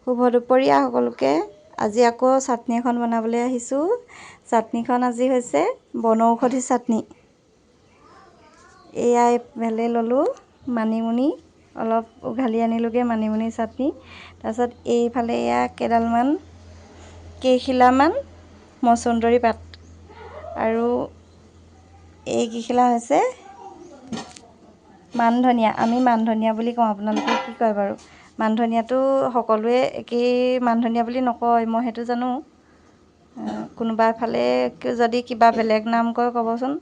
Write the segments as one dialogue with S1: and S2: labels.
S1: শুভ দুপৰীয়া সকলোকে। আজি আকৌ চাটনি এখন বনাবলৈ আহিছোঁ। চাটনিখন আজি হৈছে বনৌষধি চাটনি। এয়া এইফালে ল'লোঁ মানিমুনি, অলপ উঘালি আনিলোগৈ মানিমুনি চাটনি। তাৰপিছত এইফালে এয়া কেইখিলামান মচুন্দৰী পাত, আৰু এইকেইখিলা হৈছে মান ধনিয়া। আমি মান ধনিয়া বুলি কওঁ, আপোনালোকে কি কয় বাৰু? মান ধনিয়াটো সকলোৱে একেই মান ধনিয়া বুলি নকয়, মই সেইটো জানো। কোনোবা এফালে যদি কিবা বেলেগ নাম কয় ক'বচোন।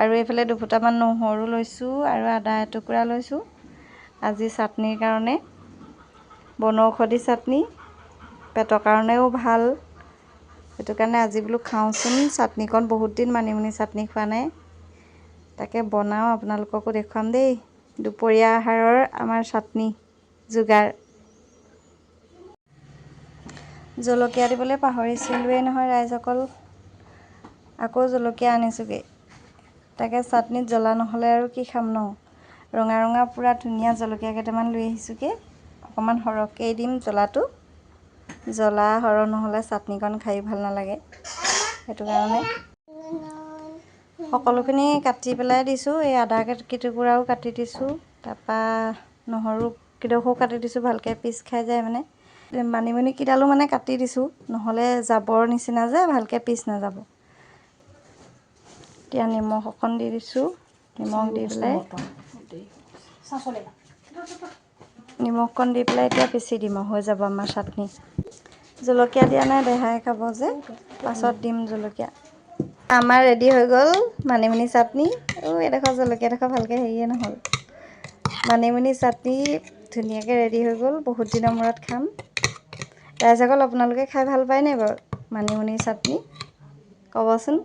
S1: আৰু এইফালে দুফুটামান নহৰু লৈছোঁ আৰু আদা এটুকুৰা লৈছোঁ আজি চাটনিৰ কাৰণে। বনৌষধি চাটনি, পেটৰ কাৰণেও ভাল। সেইটো কাৰণে আজি বোলো খাওঁচোন চাটনিকণ, বহুত দিন মানিমুনি চাটনি খোৱা নাই। তাকে বনাওঁ, আপোনালোককো দেখুৱাম দেই। দুপৰীয়া আহাৰৰ আমাৰ চাটনি যোগাৰ। জলকীয়া দিবলৈ পাহৰিছিলোঁৱেই নহয় ৰাইজসকল, আকৌ জলকীয়া আনিছোঁগৈ। তাকে চাটনিত জ্বলা নহ'লে আৰু কি খাম ন। ৰঙা ৰঙা পূৰা ধুনীয়া জলকীয়া কেইটামান লৈ আহিছোঁগৈ। অকণমান সৰহকৈয়ে দিম জ্বলাটো, জ্বলা সৰহ নহ'লে চাটনিকণ খায়ো ভাল নালাগে। সেইটো কাৰণে সকলোখিনি কাটি পেলাই দিছোঁ। এই আদা কেইটুকুৰাও কাটি দিছোঁ, তাৰপৰা নহৰু কেইডোখৰো কাটি দিছোঁ, ভালকৈ পিচ খাই যায় মানে। মানিমুনি কেইডালো মানে কাটি দিছোঁ, নহ'লে জাবৰ নিচিনা যে ভালকৈ পিচ নাযাব। এতিয়া নিমখ অকণ দি দিছোঁ, নিমখ দি পেলাই এতিয়া পিচি দিম আৰু হৈ যাব আমাৰ চাটনি। জলকীয়া দিয়া নাই, দেহাই খাব যে, পাছত দিম জলকীয়া। আমাৰ ৰেডি হৈ গ'ল মানিমুনি চাটনি। এডোখৰ জলকীয়াডোখৰ ভালকৈ হেৰিয়ে নহ'ল। মানিমুনি চাটনি ধুনীয়াকৈ ৰেডি হৈ গ'ল, বহুত দিনৰ মূৰত খাম। ৰাইজসকল আপোনালোকে খাই ভাল পায় নাই বাৰু মানিমুনি চাটনি? ক'বচোন।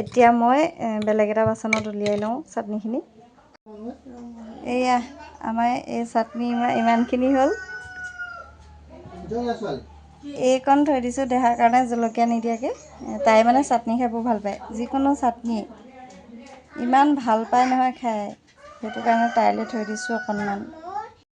S1: এতিয়া মই বেলেগ এটা বাচনত উলিয়াই লওঁ চাটনিখিনি। এয়া আমাৰ এই চাটনি ইমানখিনি হ'ল। এইকণ থৈ দিছোঁ দেহাৰ কাৰণে জলকীয়া নিদিয়াকৈ। তাই মানে চাটনি খাই বৰ ভাল পায়, যিকোনো চাটনি ইমান ভাল পায় নহয় খাই। সেইটো কাৰণে তাইলৈ থৈ দিছোঁ অকণমান।